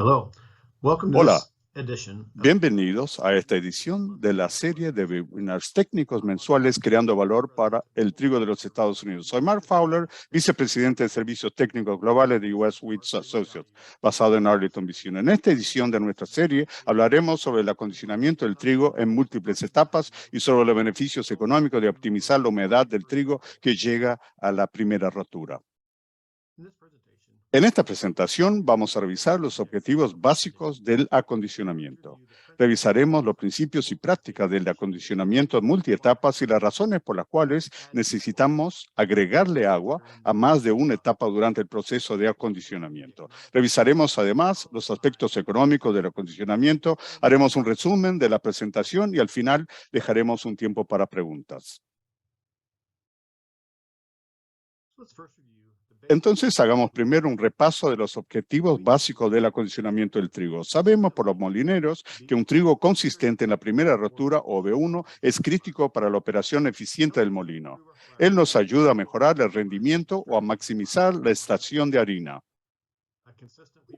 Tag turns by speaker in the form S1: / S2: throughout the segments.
S1: Hello. Welcome to
S2: Hola,
S1: this edition of
S2: bienvenidos a esta edición de la serie de webinars técnicos mensuales Creando Valor para el Trigo de los Estados Unidos. Soy Mark Fowler, vicepresidente de Servicios Técnicos Globales de US Wheat Associates, basado en Arlington, Virginia. En esta edición de nuestra serie hablaremos sobre el acondicionamiento del trigo en múltiples etapas y sobre los beneficios económicos de optimizar la humedad del trigo que llega a la primera rotura. En esta presentación vamos a revisar los objetivos básicos del acondicionamiento. Revisaremos los principios y prácticas del acondicionamiento en multietapas y las razones por las cuales necesitamos agregarle agua a más de una etapa durante el proceso de acondicionamiento. Revisaremos además los aspectos económicos del acondicionamiento, haremos un resumen de la presentación y al final dejaremos un tiempo para preguntas. Entonces, hagamos primero un repaso de los objetivos básicos del acondicionamiento del trigo. Sabemos por los molineros que un trigo consistente en la primera rotura, o B1, es crítico para la operación eficiente del molino. Él nos ayuda a mejorar el rendimiento o a maximizar la extracción de harina.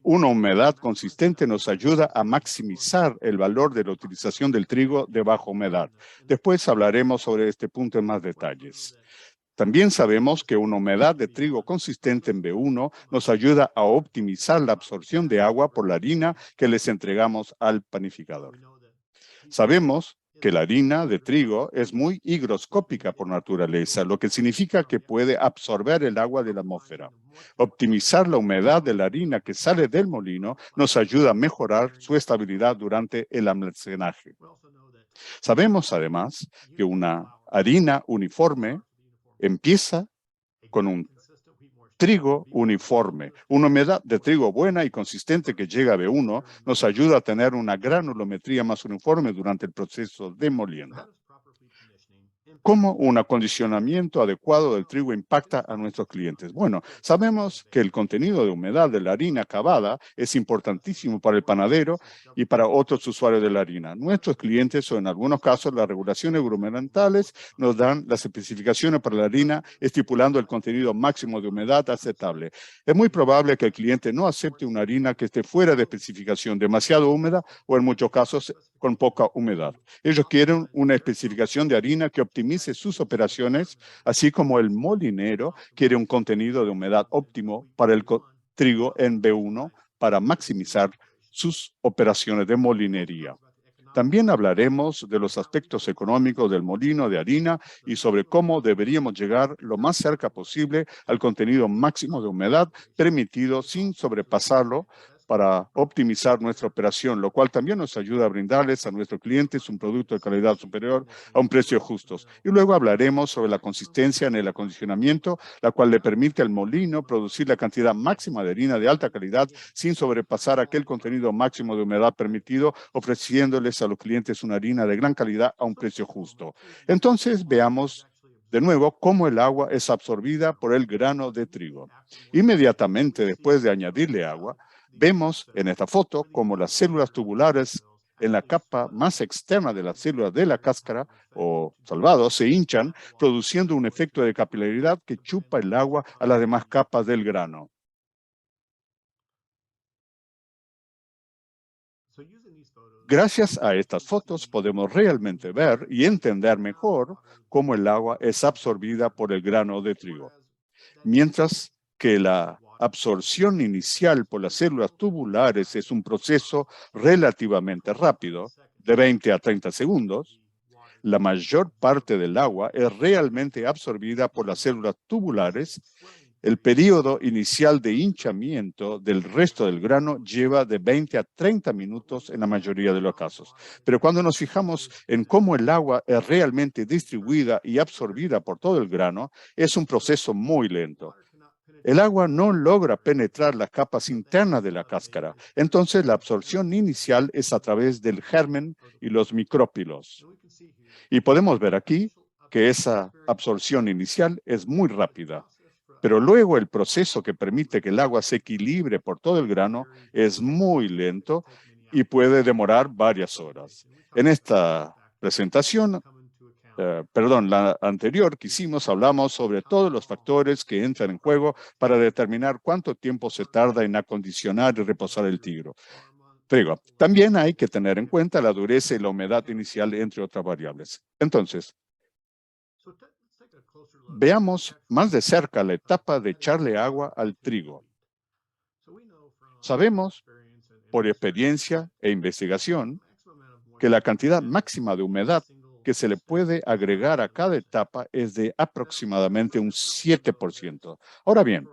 S2: Una humedad consistente nos ayuda a maximizar el valor de la utilización del trigo de baja humedad. Después hablaremos sobre este punto en más detalles. También sabemos que una humedad de trigo consistente en B1 nos ayuda a optimizar la absorción de agua por la harina que les entregamos al panificador. Sabemos que la harina de trigo es muy higroscópica por naturaleza, lo que significa que puede absorber el agua de la atmósfera. Optimizar la humedad de la harina que sale del molino nos ayuda a mejorar su estabilidad durante el almacenaje. Sabemos además que una harina uniforme empieza con un trigo uniforme. Una humedad de trigo buena y consistente que llega a B1 nos ayuda a tener una granulometría más uniforme durante el proceso de molienda. ¿Cómo un acondicionamiento adecuado del trigo impacta a nuestros clientes? Bueno, sabemos que el contenido de humedad de la harina acabada es importantísimo para el panadero y para otros usuarios de la harina. Nuestros clientes, o en algunos casos las regulaciones gubernamentales, nos dan las especificaciones para la harina estipulando el contenido máximo de humedad aceptable. Es muy probable que el cliente no acepte una harina que esté fuera de especificación, demasiado húmeda o en muchos casos con poca humedad. Ellos quieren una especificación de harina que optimice sus operaciones, así como el molinero quiere un contenido de humedad óptimo para el trigo en B1 para maximizar sus operaciones de molinería. También hablaremos de los aspectos económicos del molino de harina y sobre cómo deberíamos llegar lo más cerca posible al contenido máximo de humedad permitido sin sobrepasarlo para optimizar nuestra operación, lo cual también nos ayuda a brindarles a nuestros clientes un producto de calidad superior a un precio justo. Y luego hablaremos sobre la consistencia en el acondicionamiento, la cual le permite al molino producir la cantidad máxima de harina de alta calidad sin sobrepasar aquel contenido máximo de humedad permitido, ofreciéndoles a los clientes una harina de gran calidad a un precio justo. Entonces, veamos de nuevo cómo el agua es absorbida por el grano de trigo. Inmediatamente después de añadirle agua, vemos en esta foto cómo las células tubulares en la capa más externa de las células de la cáscara o salvado se hinchan, produciendo un efecto de capilaridad que chupa el agua a las demás capas del grano. Gracias a estas fotos podemos realmente ver y entender mejor cómo el agua es absorbida por el grano de trigo. Mientras que la absorción inicial por las células tubulares es un proceso relativamente rápido, de 20 a 30 segundos, la mayor parte del agua es realmente absorbida por las células tubulares. El periodo inicial de hinchamiento del resto del grano lleva de 20 a 30 minutos en la mayoría de los casos. Pero cuando nos fijamos en cómo el agua es realmente distribuida y absorbida por todo el grano, es un proceso muy lento. El agua no logra penetrar las capas internas de la cáscara. Entonces, la absorción inicial es a través del germen y los micrópilos. Y podemos ver aquí que esa absorción inicial es muy rápida. Pero luego el proceso que permite que el agua se equilibre por todo el grano es muy lento y puede demorar varias horas. En esta presentación la anterior que hicimos, hablamos sobre todos los factores que entran en juego para determinar cuánto tiempo se tarda en acondicionar y reposar el trigo. También hay que tener en cuenta la dureza y la humedad inicial, entre otras variables. Entonces, veamos más de cerca la etapa de echarle agua al trigo. Sabemos, por experiencia e investigación, que la cantidad máxima de humedad que se le puede agregar a cada etapa es de aproximadamente un 7%. Ahora bien,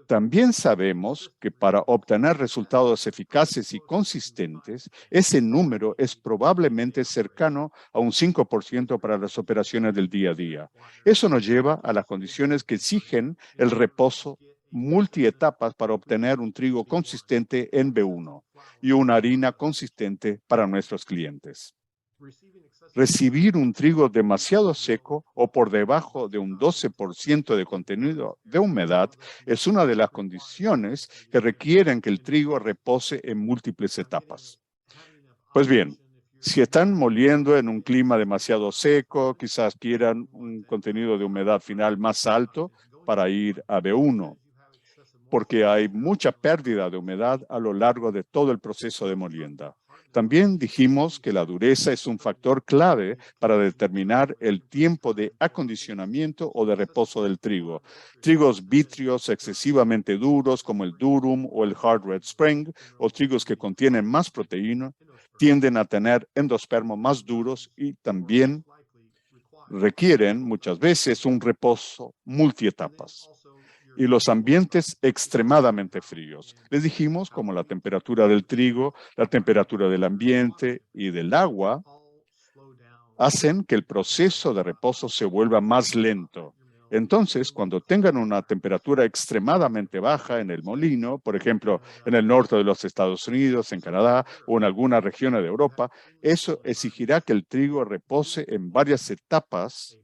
S2: también sabemos que para obtener resultados eficaces y consistentes, ese número es probablemente cercano a un 5% para las operaciones del día a día. Eso nos lleva a las condiciones que exigen el reposo multietapas para obtener un trigo consistente en B1 y una harina consistente para nuestros clientes. Recibir un trigo demasiado seco o por debajo de un 12% de contenido de humedad es una de las condiciones que requieren que el trigo repose en múltiples etapas. Pues bien, si están moliendo en un clima demasiado seco, quizás quieran un contenido de humedad final más alto para ir a B1, porque hay mucha pérdida de humedad a lo largo de todo el proceso de molienda. También dijimos que la dureza es un factor clave para determinar el tiempo de acondicionamiento o de reposo del trigo. Trigos vítreos excesivamente duros como el durum o el hard red spring, o trigos que contienen más proteína, tienden a tener endospermos más duros y también requieren muchas veces un reposo multietapas. Y los ambientes extremadamente fríos. Les dijimos como la temperatura del trigo, la temperatura del ambiente y del agua hacen que el proceso de reposo se vuelva más lento. Entonces, cuando tengan una temperatura extremadamente baja en el molino, por ejemplo, en el norte de los Estados Unidos, en Canadá o en algunas regiones de Europa, eso exigirá que el trigo repose en varias etapas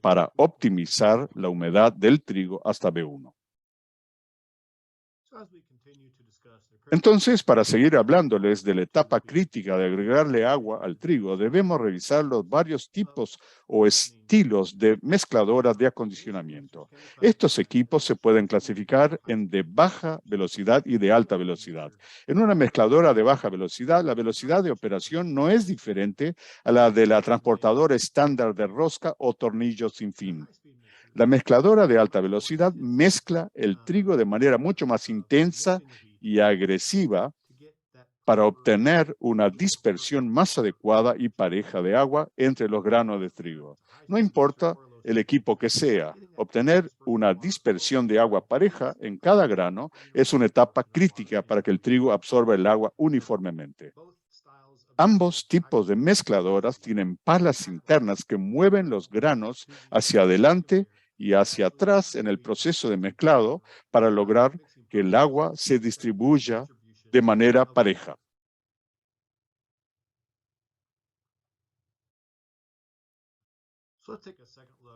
S2: para optimizar la humedad del trigo hasta B1. Entonces, para seguir hablándoles de la etapa crítica de agregarle agua al trigo, debemos revisar los varios tipos o estilos de mezcladoras de acondicionamiento. Estos equipos se pueden clasificar en de baja velocidad y de alta velocidad. En una mezcladora de baja velocidad, la velocidad de operación no es diferente a la de la transportadora estándar de rosca o tornillo sin fin. La mezcladora de alta velocidad mezcla el trigo de manera mucho más intensa y agresiva para obtener una dispersión más adecuada y pareja de agua entre los granos de trigo. No importa el equipo que sea, obtener una dispersión de agua pareja en cada grano es una etapa crítica para que el trigo absorba el agua uniformemente. Ambos tipos de mezcladoras tienen palas internas que mueven los granos hacia adelante y hacia atrás en el proceso de mezclado para lograr que el agua se distribuya de manera pareja.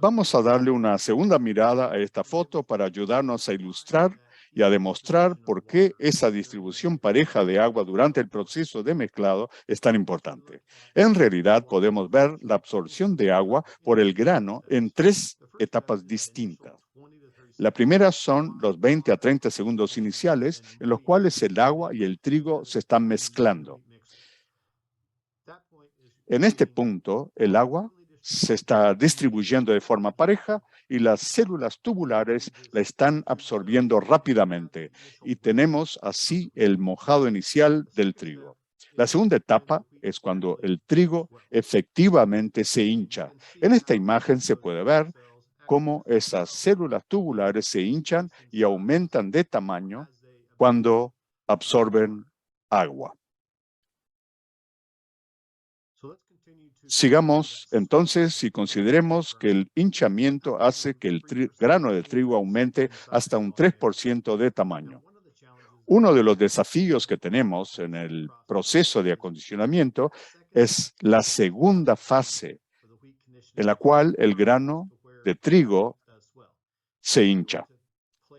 S2: Vamos a darle una segunda mirada a esta foto para ayudarnos a ilustrar y a demostrar por qué esa distribución pareja de agua durante el proceso de mezclado es tan importante. En realidad, podemos ver la absorción de agua por el grano en tres etapas distintas. La primera son los 20 a 30 segundos iniciales en los cuales el agua y el trigo se están mezclando. En este punto, el agua se está distribuyendo de forma pareja y las células tubulares la están absorbiendo rápidamente y tenemos así el mojado inicial del trigo. La segunda etapa es cuando el trigo efectivamente se hincha. En esta imagen se puede ver cómo esas células tubulares se hinchan y aumentan de tamaño cuando absorben agua. Sigamos entonces y consideremos que el hinchamiento hace que el grano de trigo aumente hasta un 3% de tamaño. Uno de los desafíos que tenemos en el proceso de acondicionamiento es la segunda fase, en la cual el grano de trigo se hincha.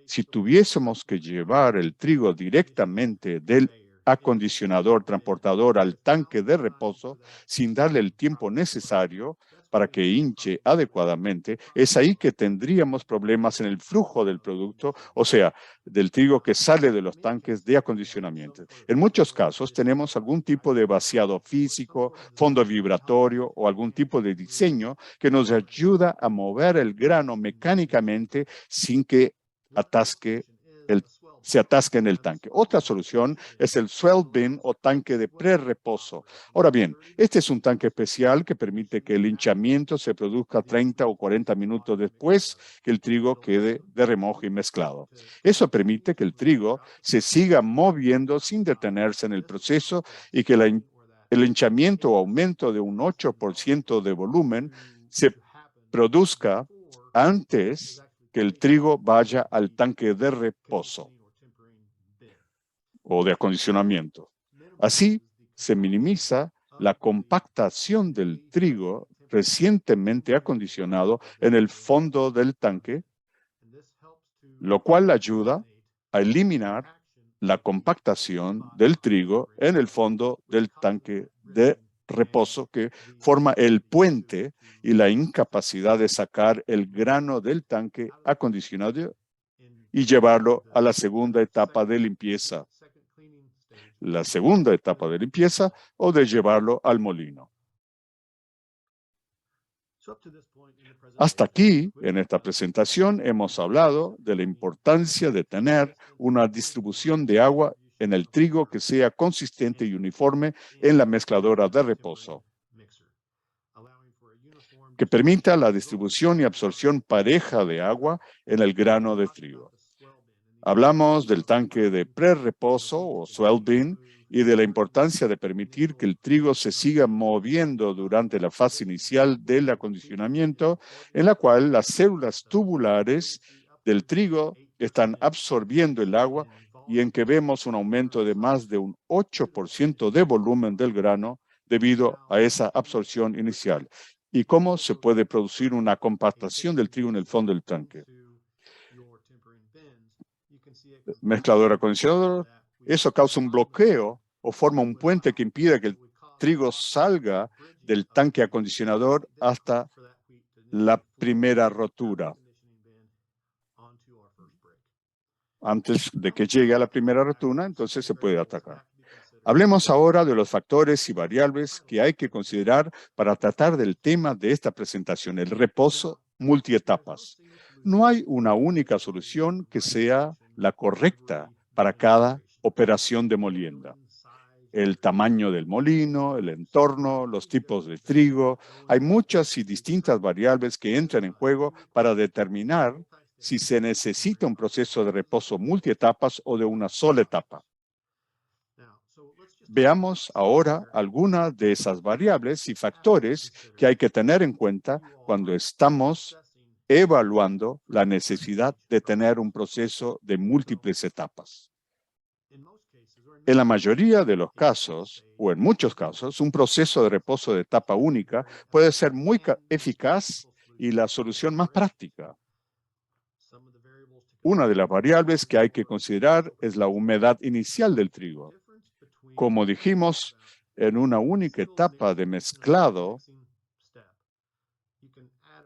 S2: Si tuviésemos que llevar el trigo directamente del acondicionador transportador al tanque de reposo sin darle el tiempo necesario para que hinche adecuadamente, es ahí que tendríamos problemas en el flujo del producto, o sea, del trigo que sale de los tanques de acondicionamiento. En muchos casos tenemos algún tipo de vaciado físico, fondo vibratorio o algún tipo de diseño que nos ayuda a mover el grano mecánicamente sin que se atasque en el tanque. Otra solución es el swell bin o tanque de pre-reposo. Ahora bien, este es un tanque especial que permite que el hinchamiento se produzca 30 o 40 minutos después que el trigo quede de remojo y mezclado. Eso permite que el trigo se siga moviendo sin detenerse en el proceso y que el hinchamiento o aumento de un 8% de volumen se produzca antes que el trigo vaya al tanque de reposo o de acondicionamiento. Así se minimiza la compactación del trigo recientemente acondicionado en el fondo del tanque, lo cual ayuda a eliminar la compactación del trigo en el fondo del tanque de reposo que forma el puente y la incapacidad de sacar el grano del tanque acondicionado y llevarlo a la segunda etapa de limpieza. O de llevarlo al molino. Hasta aquí, en esta presentación, hemos hablado de la importancia de tener una distribución de agua en el trigo que sea consistente y uniforme en la mezcladora de reposo, que permita la distribución y absorción pareja de agua en el grano de trigo. Hablamos del tanque de pre-reposo o swell bin y de la importancia de permitir que el trigo se siga moviendo durante la fase inicial del acondicionamiento, en la cual las células tubulares del trigo están absorbiendo el agua y en que vemos un aumento de más de un 8% de volumen del grano debido a esa absorción inicial. ¿Y cómo se puede producir una compactación del trigo en el fondo del tanque? Mezclador acondicionador, eso causa un bloqueo o forma un puente que impide que el trigo salga del tanque acondicionador hasta la primera rotura. Antes de que llegue a la primera rotura, entonces se puede atacar. Hablemos ahora de los factores y variables que hay que considerar para tratar del tema de esta presentación, el reposo multietapas. No hay una única solución que sea la correcta para cada operación de molienda. El tamaño del molino, el entorno, los tipos de trigo. Hay muchas y distintas variables que entran en juego para determinar si se necesita un proceso de reposo multietapas o de una sola etapa. Veamos ahora algunas de esas variables y factores que hay que tener en cuenta cuando estamos evaluando la necesidad de tener un proceso de múltiples etapas. En la mayoría de los casos, o en muchos casos, un proceso de reposo de etapa única puede ser muy eficaz y la solución más práctica. Una de las variables que hay que considerar es la humedad inicial del trigo. Como dijimos, en una única etapa de mezclado,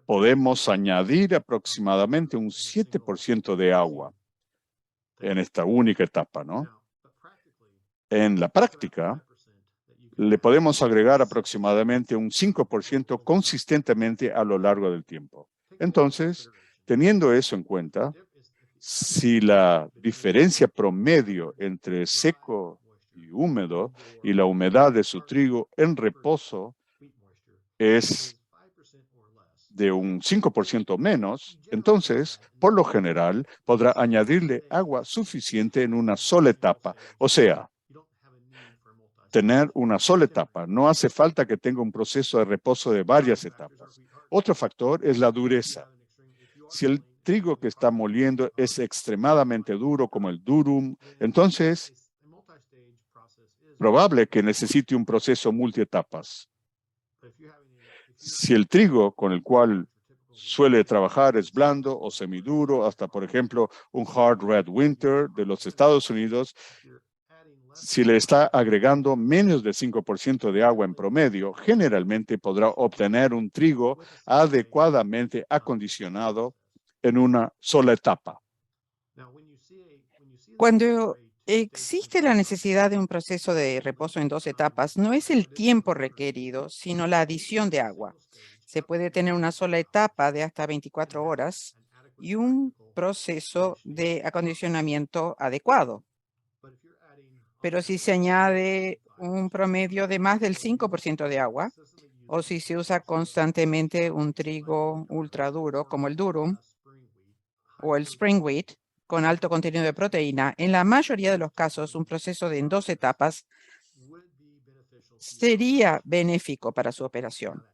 S2: podemos añadir aproximadamente un 7% de agua en esta única etapa, ¿no? En la práctica, le podemos agregar aproximadamente un 5% consistentemente a lo largo del tiempo. Entonces, teniendo eso en cuenta, si la diferencia promedio entre seco y húmedo y la humedad de su trigo en reposo es de un 5% menos, entonces, por lo general, podrá añadirle agua suficiente en una sola etapa. O sea, tener una sola etapa. No hace falta que tenga un proceso de reposo de varias etapas. Otro factor es la dureza. Si el trigo que está moliendo es extremadamente duro, como el durum, entonces probable que necesite un proceso multietapas. Si el trigo con el cual suele trabajar es blando o semiduro, hasta por ejemplo un Hard Red Winter de los Estados Unidos, Si le está agregando menos de 5% de agua en promedio, generalmente podrá obtener un trigo adecuadamente acondicionado en una sola etapa.
S3: Cuando existe la necesidad de un proceso de reposo en 2 etapas, no es el tiempo requerido, sino la adición de agua. Se puede tener una sola etapa de hasta 24 horas y un proceso de acondicionamiento adecuado. Pero si se añade un promedio de más del 5% de agua, o si se usa constantemente un trigo ultra duro como el durum o el spring wheat con alto contenido de proteína, en la mayoría de los casos un proceso en 2 etapas sería benéfico para su operación.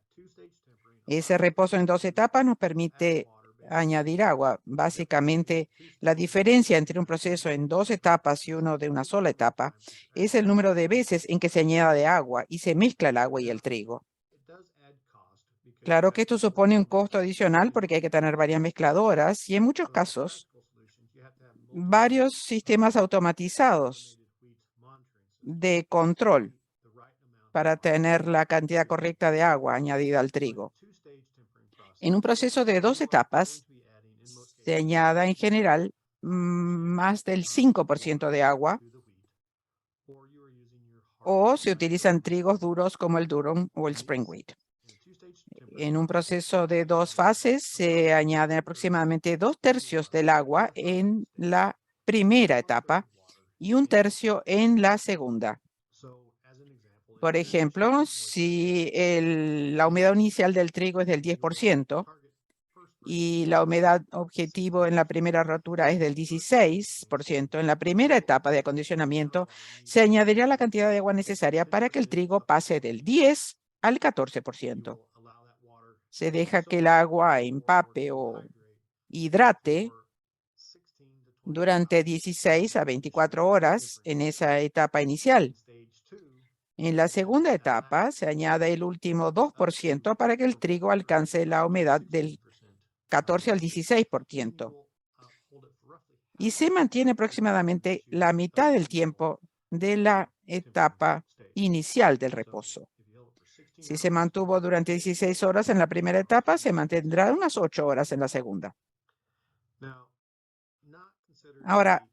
S3: Ese reposo en 2 etapas nos permite añadir agua. Básicamente, la diferencia entre un proceso en 2 etapas y uno de una sola etapa es el número de veces en que se añade agua y se mezcla el agua y el trigo. Claro que esto supone un costo adicional porque hay que tener varias mezcladoras y en muchos casos varios sistemas automatizados de control para tener la cantidad correcta de agua añadida al trigo. En un proceso de 2 etapas, se añada en general más del 5% de agua o se utilizan trigos duros como el durum o el spring wheat. En un proceso de 2 fases, se añaden aproximadamente 2/3 del agua en la primera etapa y 1/3 en la segunda. Por ejemplo, si la humedad inicial del trigo es del 10% y la humedad objetivo en la primera rotura es del 16%, en la primera etapa de acondicionamiento se añadiría la cantidad de agua necesaria para que el trigo pase del 10 al 14%. Se deja que el agua empape o hidrate durante 16 a 24 horas en esa etapa inicial. En la segunda etapa se añade el último 2% para que el trigo alcance la humedad del 14 al 16% y se mantiene aproximadamente la mitad del tiempo de la etapa inicial del reposo. Si se mantuvo durante 16 horas en la primera etapa, se mantendrá unas 8 horas en la segunda. Ahora,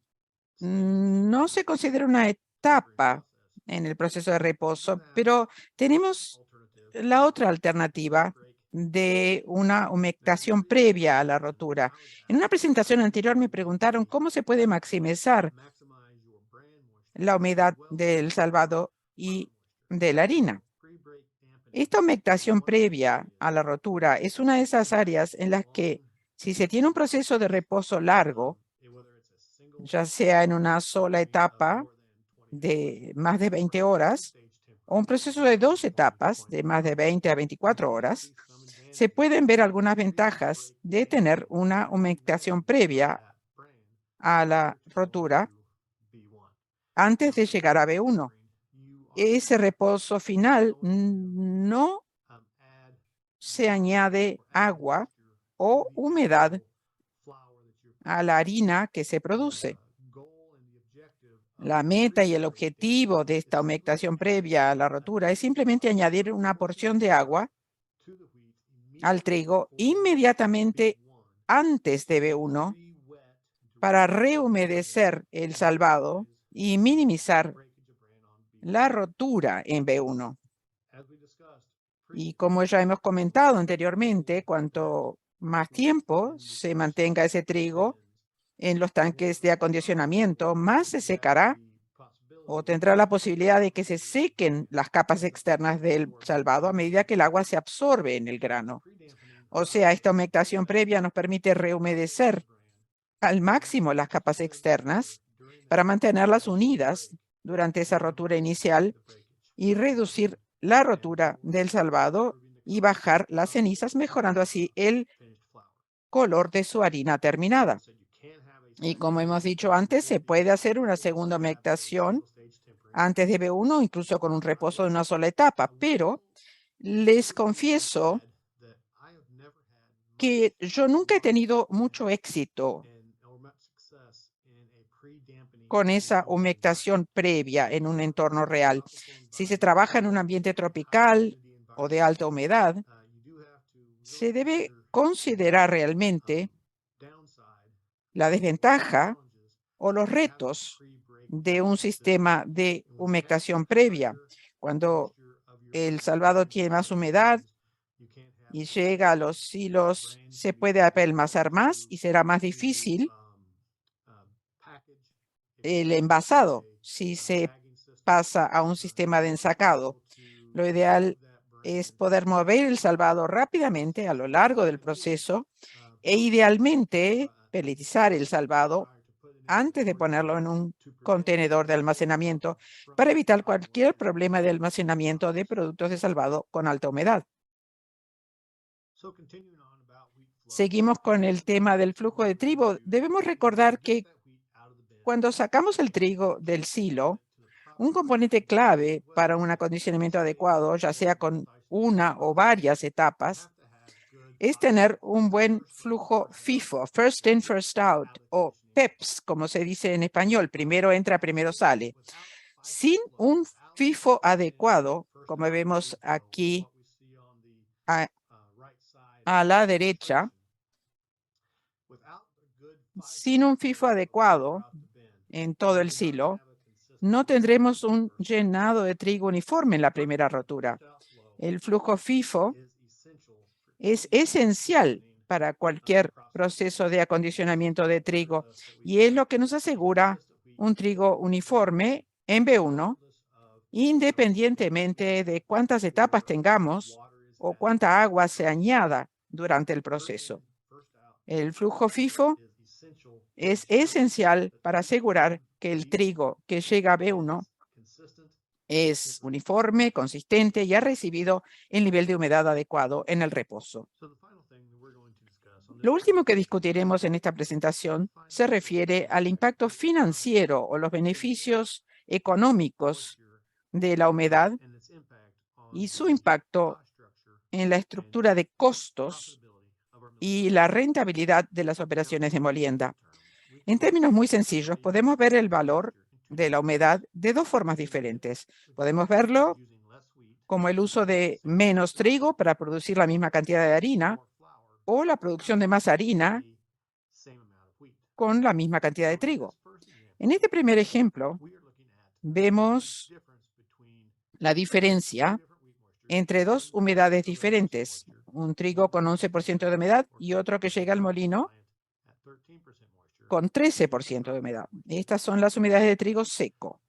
S3: no se considera una etapa en el proceso de reposo, pero tenemos la otra alternativa de una humectación previa a la rotura. En una presentación anterior me preguntaron cómo se puede maximizar la humedad del salvado y de la harina. Esta humectación previa a la rotura es una de esas áreas en las que, si se tiene un proceso de reposo largo, ya sea en una sola etapa de más de 20 horas o un proceso de 2 etapas de más de 20 a 24 horas, se pueden ver algunas ventajas de tener una humectación previa a la rotura antes de llegar a B1. Ese reposo final no se añade agua o humedad a la harina que se produce. La meta y el objetivo de esta humectación previa a la rotura es simplemente añadir una porción de agua al trigo inmediatamente antes de B1 para rehumedecer el salvado y minimizar la rotura en B1. Y como ya hemos comentado anteriormente, cuanto más tiempo se mantenga ese trigo en los tanques de acondicionamiento, más se secará o tendrá la posibilidad de que se sequen las capas externas del salvado a medida que el agua se absorbe en el grano. O sea, esta humectación previa nos permite rehumedecer al máximo las capas externas para mantenerlas unidas durante esa rotura inicial y reducir la rotura del salvado y bajar las cenizas, mejorando así el color de su harina terminada. Y como hemos dicho antes, se puede hacer una segunda humectación antes de B1, incluso con un reposo de una sola etapa, pero les confieso que yo nunca he tenido mucho éxito con esa humectación previa en un entorno real. Si se trabaja en un ambiente tropical o de alta humedad, se debe considerar realmente la desventaja o los retos de un sistema de humectación previa. Cuando el salvado tiene más humedad y llega a los silos, se puede apelmazar más y será más difícil el envasado si se pasa a un sistema de ensacado. Lo ideal es poder mover el salvado rápidamente a lo largo del proceso e idealmente pelletizar el salvado antes de ponerlo en un contenedor de almacenamiento para evitar cualquier problema de almacenamiento de productos de salvado con alta humedad. Seguimos con el tema del flujo de trigo. Debemos recordar que cuando sacamos el trigo del silo, un componente clave para un acondicionamiento adecuado, ya sea con una o varias etapas, es tener un buen flujo FIFO, First In, First Out, o PEPS, como se dice en español, primero entra, primero sale. Sin un FIFO adecuado, como vemos aquí a la derecha, sin un FIFO adecuado en todo el silo, no tendremos un llenado de trigo uniforme en la primera rotura. El flujo FIFO es esencial para cualquier proceso de acondicionamiento de trigo y es lo que nos asegura un trigo uniforme en B1, independientemente de cuántas etapas tengamos o cuánta agua se añada durante el proceso. El flujo FIFO es esencial para asegurar que el trigo que llega a B1 es uniforme, consistente y ha recibido el nivel de humedad adecuado en el reposo. Lo último que discutiremos en esta presentación se refiere al impacto financiero o los beneficios económicos de la humedad y su impacto en la estructura de costos y la rentabilidad de las operaciones de molienda. En términos muy sencillos, podemos ver el valor de la humedad de dos formas diferentes. Podemos verlo como el uso de menos trigo para producir la misma cantidad de harina o la producción de más harina con la misma cantidad de trigo. En este primer ejemplo, vemos la diferencia entre dos humedades diferentes, un trigo con 11% de humedad y otro que llega al molino con 13% de humedad. Estas son las humedades de trigo seco.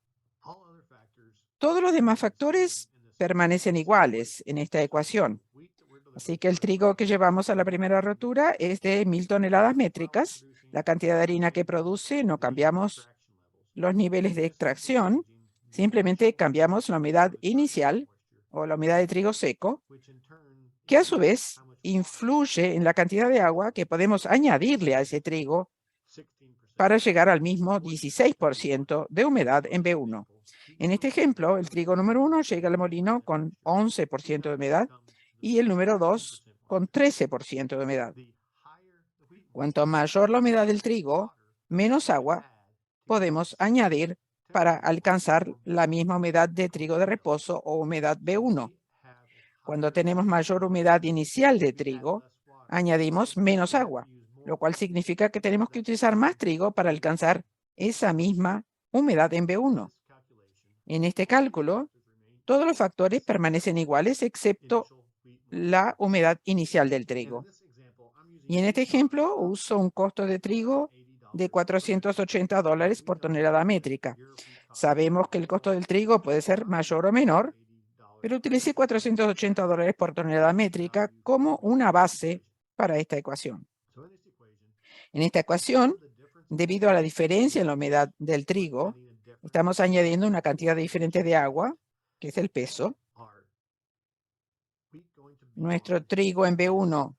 S3: Todos los demás factores permanecen iguales en esta ecuación. Así que el trigo que llevamos a la primera rotura es de 1.000 toneladas métricas. La cantidad de harina que produce, no cambiamos los niveles de extracción, simplemente cambiamos la humedad inicial o la humedad de trigo seco, que a su vez influye en la cantidad de agua que podemos añadirle a ese trigo para llegar al mismo 16% de humedad en B1. En este ejemplo, el trigo número 1 llega al molino con 11% de humedad y el número 2 con 13% de humedad. Cuanto mayor la humedad del trigo, menos agua podemos añadir para alcanzar la misma humedad de trigo de reposo o humedad B1. Cuando tenemos mayor humedad inicial de trigo, añadimos menos agua, lo cual significa que tenemos que utilizar más trigo para alcanzar esa misma humedad en B1. En este cálculo, todos los factores permanecen iguales excepto la humedad inicial del trigo. Y en este ejemplo, uso un costo de trigo de $480 por tonelada métrica. Sabemos que el costo del trigo puede ser mayor o menor, pero utilicé $480 por tonelada métrica como una base para esta ecuación. En esta ecuación, debido a la diferencia en la humedad del trigo, estamos añadiendo una cantidad diferente de agua, que es el peso. Nuestro trigo en B1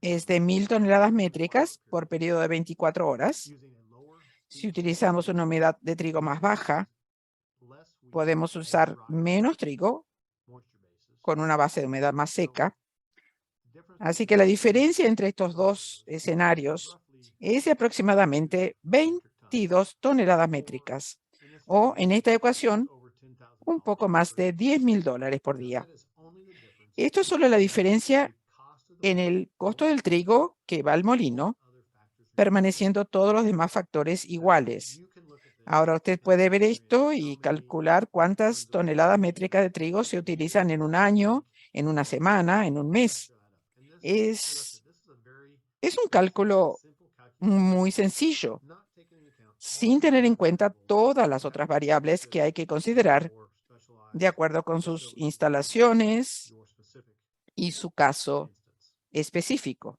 S3: es de 1.000 toneladas métricas por periodo de 24 horas. Si utilizamos una humedad de trigo más baja, podemos usar menos trigo con una base de humedad más seca. Así que la diferencia entre estos dos escenarios es de aproximadamente 22 toneladas métricas, o en esta ecuación, un poco más de $10.000 por día. Esto es solo la diferencia en el costo del trigo que va al molino, permaneciendo todos los demás factores iguales. Ahora usted puede ver esto y calcular cuántas toneladas métricas de trigo se utilizan en un año, en una semana, en un mes. Es un cálculo muy sencillo, sin tener en cuenta todas las otras variables que hay que considerar de acuerdo con sus instalaciones y su caso específico.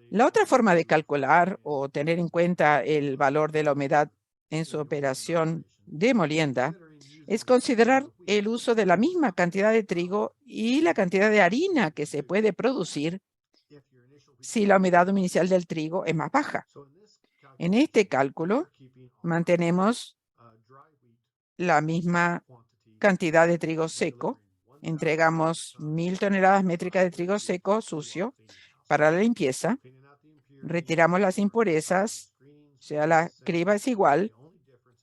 S3: La otra forma de calcular o tener en cuenta el valor de la humedad en su operación de molienda es considerar el uso de la misma cantidad de trigo y la cantidad de harina que se puede producir si la humedad inicial del trigo es más baja. En este cálculo mantenemos la misma cantidad de trigo seco. Entregamos 1.000 toneladas métricas de trigo seco sucio para la limpieza. Retiramos las impurezas, o sea, la criba es igual.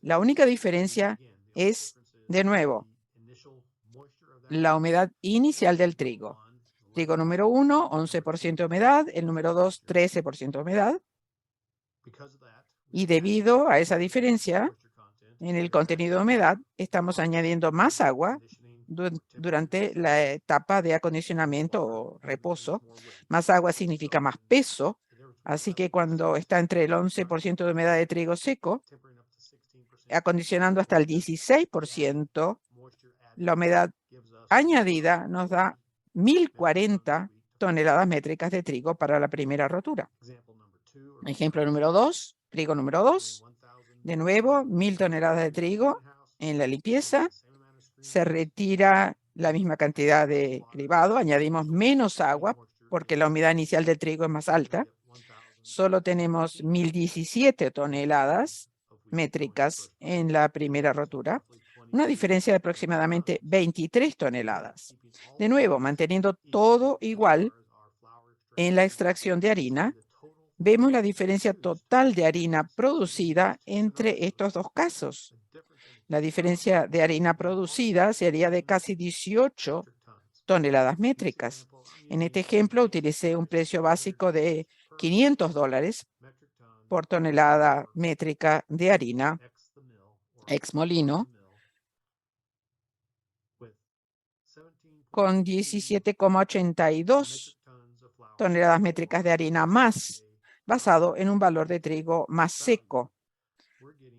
S3: La única diferencia es, de nuevo, la humedad inicial del trigo. Trigo número 1, 11% de humedad. El número 2, 13% de humedad. Y debido a esa diferencia en el contenido de humedad, estamos añadiendo más agua durante la etapa de acondicionamiento o reposo. Más agua significa más peso. Así que cuando está entre el 11% de humedad de trigo seco, acondicionando hasta el 16%, la humedad añadida nos da 1.040 toneladas métricas de trigo para la primera rotura. Ejemplo número 2, trigo número 2. De nuevo, 1.000 toneladas de trigo en la limpieza. Se retira la misma cantidad de cribado, añadimos menos agua porque la humedad inicial del trigo es más alta. Solo tenemos 1.017 toneladas métricas en la primera rotura, una diferencia de aproximadamente 23 toneladas. De nuevo, manteniendo todo igual en la extracción de harina, vemos la diferencia total de harina producida entre estos dos casos. La diferencia de harina producida sería de casi 18 toneladas métricas. En este ejemplo, utilicé un precio básico de $500 por tonelada métrica de harina ex molino, con 17,82 toneladas métricas de harina más, basado en un valor de trigo más seco.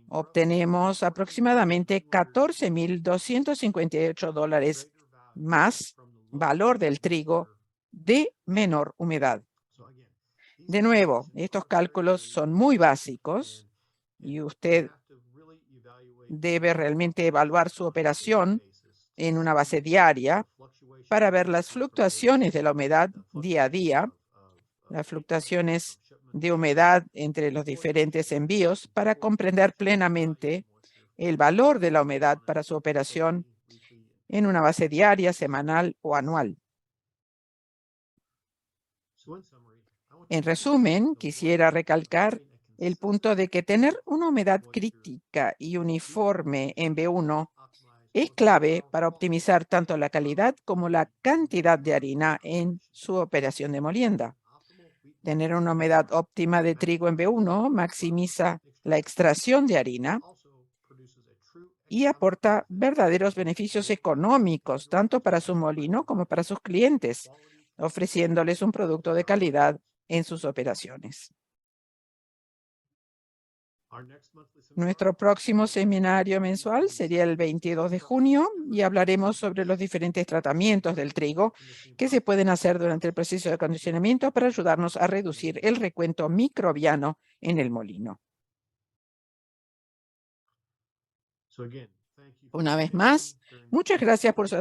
S3: Obtenemos aproximadamente $14.258 más valor del trigo de menor humedad. De nuevo, estos cálculos son muy básicos y usted debe realmente evaluar su operación en una base diaria para ver las fluctuaciones de la humedad día a día, las fluctuaciones de humedad entre los diferentes envíos para comprender plenamente el valor de la humedad para su operación en una base diaria, semanal o anual. En resumen, quisiera recalcar el punto de que tener una humedad crítica y uniforme en B1 es clave para optimizar tanto la calidad como la cantidad de harina en su operación de molienda. Tener una humedad óptima de trigo en B1 maximiza la extracción de harina y aporta verdaderos beneficios económicos, tanto para su molino como para sus clientes, ofreciéndoles un producto de calidad en sus operaciones. Nuestro próximo seminario mensual sería el 22 de junio y hablaremos sobre los diferentes tratamientos del trigo que se pueden hacer durante el proceso de acondicionamiento para ayudarnos a reducir el recuento microbiano en el molino. Una vez más, muchas gracias por su